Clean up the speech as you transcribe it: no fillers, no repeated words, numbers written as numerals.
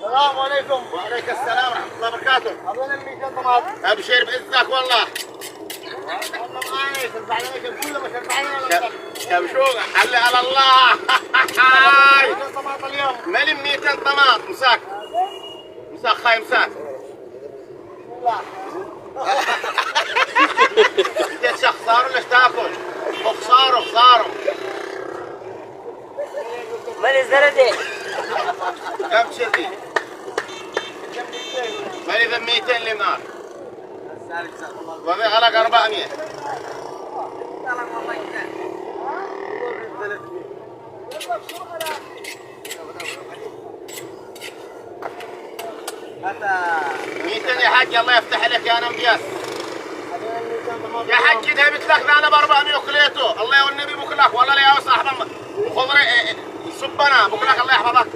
السلام عليكم. وعليك السلام ورحمة الله وبركاته. أظن 200 طماط. أبشر بإذنك والله. والله معايش الزعلانين كله مش 40 كبشوق حلي على الله. 200 طماط اليوم. مالي 200 طماط مساك. مساك خاي مساك. لا. انت خسارة ليش تاكل؟ خسارة خسارة. مالي الزردة. كم شذي؟ مالي ذا 200 لمار. وذي غلق 400. هذا 200 يا حاج الله يفتح لك يا نمجاس. يا حاج ذهبت لك انا ب 400 وكليته الله والنبي بكلك والله لا يا صاحب خضري صبنا بكلك الله يحفظك.